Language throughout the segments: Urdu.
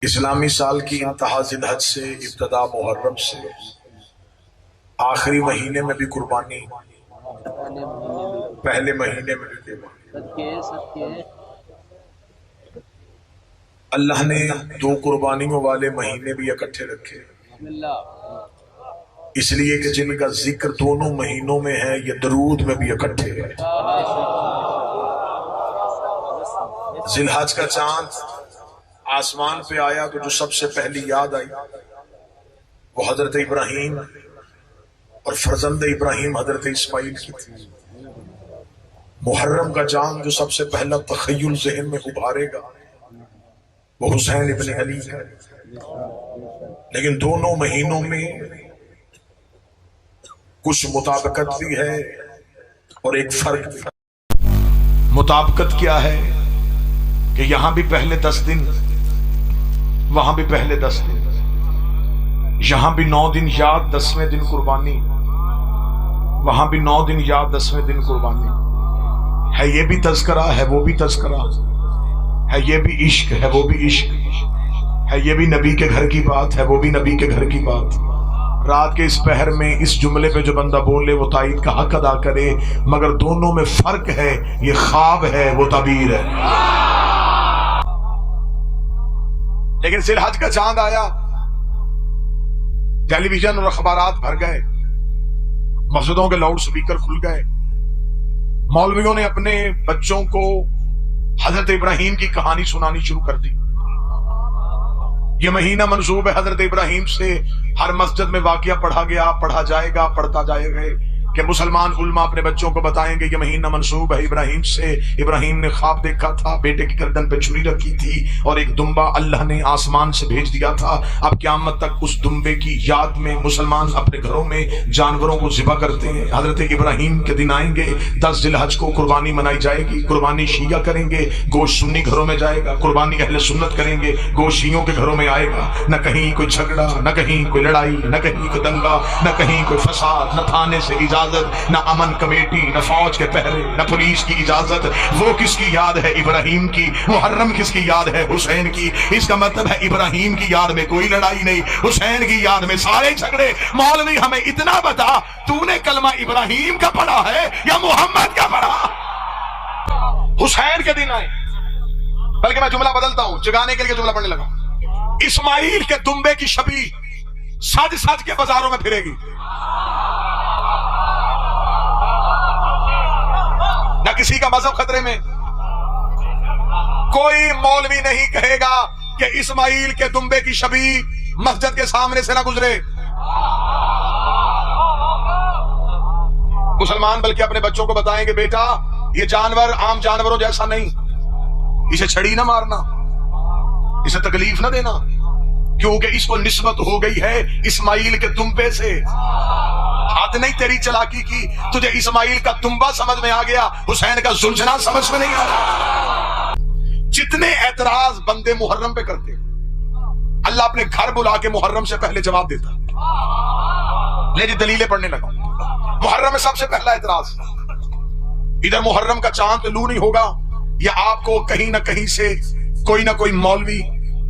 اسلامی سال کی انتہا ذی الحج سے ابتدا محرم سے آخری مہینے میں بھی قربانی، پہلے مہینے میں بھی قربانی۔ اللہ نے دو قربانیوں والے مہینے بھی اکٹھے رکھے، اس لیے کہ جن کا ذکر دونوں مہینوں میں ہے یہ درود میں بھی اکٹھے ہے۔ ذی الحج کا چاند آسمان پہ آیا تو جو سب سے پہلی یاد آئی وہ حضرت ابراہیم اور فرزند ابراہیم حضرت اسماعیل کی تھی۔ محرم کا چاند جو سب سے پہلا تخیل ذہن میں ابھارے گا وہ حسین ابن علی کا۔ لیکن دونوں مہینوں میں کچھ مطابقت بھی ہے اور ایک فرق بھی۔ مطابقت کیا ہے کہ یہاں بھی پہلے 10 دن، وہاں بھی پہلے 10 دن، یہاں بھی 9 دن یاد 10ویں دن قربانی، وہاں بھی 9 دن یاد 10ویں دن قربانی ہے۔ یہ بھی تذکرہ ہے، وہ بھی تذکرہ ہے، یہ بھی عشق ہے، وہ بھی عشق ہے، یہ بھی نبی کے گھر کی بات ہے، وہ بھی نبی کے گھر کی بات۔ رات کے اس پہر میں اس جملے پہ جو بندہ بولے وہ تائید کا حق ادا کرے، مگر دونوں میں فرق ہے، یہ خواب ہے، وہ تعبیر ہے۔ لیکن ذی الحج کا چاند آیا، ٹیلی ویژن اور اخبارات بھر گئے، مسجدوں کے لاؤڈ سپیکر کھل گئے، مولویوں نے اپنے بچوں کو حضرت ابراہیم کی کہانی سنانی شروع کر دی۔ یہ مہینہ منسوب ہے حضرت ابراہیم سے، ہر مسجد میں واقعہ پڑھا گیا، پڑھا جائے گا، پڑھتا جائے گا کہ مسلمان علماء اپنے بچوں کو بتائیں گے یہ مہینہ منسوب ہے ابراہیم سے۔ ابراہیم نے خواب دیکھا تھا، بیٹے کی گردن پہ چھری رکھی تھی اور ایک دمبا اللہ نے آسمان سے بھیج دیا تھا۔ اب قیامت تک اس دمبے کی یاد میں مسلمان اپنے گھروں میں جانوروں کو ذبح کرتے ہیں۔ حضرت ابراہیم کے دن آئیں گے، 10 ذی الحج کو قربانی منائی جائے گی۔ قربانی شیعہ کریں گے، گوشت سنی گھروں میں جائے گا۔ قربانی اہل سنت کریں گے، گوشت شیعوں کے گھروں میں آئے گا۔ نہ کہیں کوئی جھگڑا، نہ کہیں کوئی لڑائی، نہ کہیں کوئی دنگا، نہ کہیں کوئی فساد، نہ تھانے سے اجازت، نہ امن کمیٹی، نہ فوج کے پہرے، نہ پولیس کی اجازت۔ وہ کس کی یاد ہے؟ ابراہیم کی۔ محرم کس کی یاد ہے؟ حسین کی۔ اس کا مطلب ہے ابراہیم کی یاد میں کوئی لڑائی نہیں، حسین کی یاد میں سارے جھگڑے۔ مولوی ہمیں اتنا بتا، تو نے کلمہ ابراہیم کا پڑھا ہے یا محمد کا پڑھا؟ حسین کے دن آئے، بلکہ میں جملہ بدلتا ہوں، جگانے کے لیے جملہ پڑھنے لگا۔ اسماعیل کے دمبے کی شبیہ سج سج کے بازاروں میں پھرے گی، نہ کسی کا مذہب خطرے میں۔ کوئی مولوی نہیں کہے گا کہ اسماعیل کے دمبے کی شبیہ مسجد کے سامنے سے نہ گزرے۔ مسلمان بلکہ اپنے بچوں کو بتائیں کہ بیٹا یہ جانور عام جانوروں جیسا نہیں، اسے چھڑی نہ مارنا، اسے تکلیف نہ دینا، کیونکہ اس کو نسبت ہو گئی ہے اسماعیل کے دمبے سے۔ ہاتھ نہیں تیری چلاکی کی، تجھے اسماعیل کا دمبا سمجھ میں آ گیا، حسین کا زلجھنا سمجھ میں نہیں آیا۔ جتنے اعتراض بندے محرم پہ کرتے اللہ اپنے گھر بلا کے محرم سے پہلے جواب دیتا۔ لے جی دلیلیں پڑھنے لگا۔ محرم میں سب سے پہلا اعتراض، ادھر محرم کا چاند طلوع نہیں ہوگا، یا آپ کو کہیں نہ کہیں سے کوئی نہ کوئی مولوی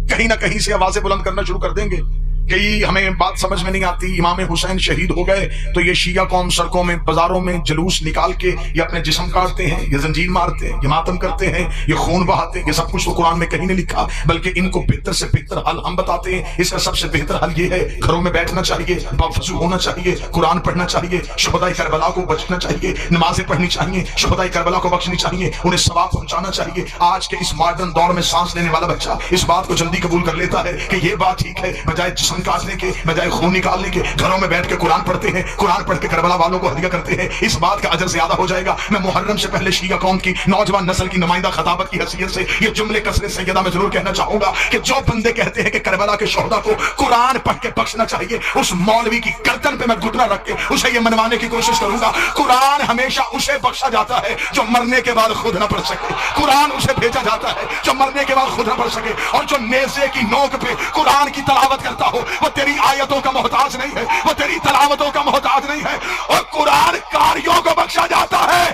کہیں نہ کہیں سے آوازیں بلند کرنا شروع کر دیں گے کہ یہ ہمیں بات سمجھ میں نہیں آتی، امام حسین شہید ہو گئے تو یہ شیعہ قوم سڑکوں میں بازاروں میں جلوس نکال کے یہ اپنے جسم کاٹتے ہیں، یہ زنجیر مارتے ہیں، یہ ماتم کرتے ہیں، یہ خون بہاتے ہیں۔ یہ سب کچھ تو قرآن میں کہیں نہیں لکھا، بلکہ ان کو بہتر سے بہتر حل ہم بتاتے ہیں۔ اس کا سب سے بہتر حل یہ ہے گھروں میں بیٹھنا چاہیے، باوضو ہونا چاہیے، قرآن پڑھنا چاہیے، شہداء کربلا کو بچنا چاہیے، نمازیں پڑھنی چاہیے، شہداء کربلا کو بخشنی چاہیے، انہیں ثواب پہنچانا چاہیے۔ آج کے اس ماڈرن دور میں سانس لینے والا بچہ اس بات کو جلدی قبول کر لیتا ہے کہ یہ بات ٹھیک ہے، بجائے جسم کاٹنے کے، بجائے خون نکالنے کے گھروں میں بیٹھ کے قرآن پڑھتے ہیں، قرآن پڑھ کے کربلا والوں کو ہدیہ کرتے ہیں، اس بات کا اجر زیادہ ہو جائے گا۔ میں محرم سے پہلے شیعہ قوم کی نوجوان نسل کی نمائندہ خطابت کی حیثیت سے یہ جملے کثرت سیدہ میں ضرور کہنا چاہوں گا کہ جو بندے کہتے ہیں کہ کربلا کے شہداء کو قرآن پڑھ کے بخشنا چاہیے، اس مولوی کی گردن پہ میں گھٹنا رکھ کے اسے یہ منوانے کی کوشش کروں گا۔ قرآن ہمیشہ اسے بخشا جاتا ہے جو مرنے کے بعد خود نہ پڑھ سکے، قرآن اسے بھیجا جاتا ہے جو مرنے کے بعد خود نہ پڑھ سکے، اور جو نیزے کی نوک پہ قرآن کی تلاوت کرتا ہو وہ تیری آیتوں کا محتاج نہیں ہے، وہ تیری تلاوتوں کا محتاج نہیں ہے۔ اور قرآن قاریوں کو بخشا جاتا ہے،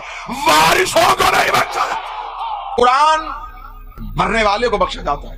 وارثوں کو نہیں بخشا جاتا۔ قرآن مرنے والے کو بخشا جاتا ہے،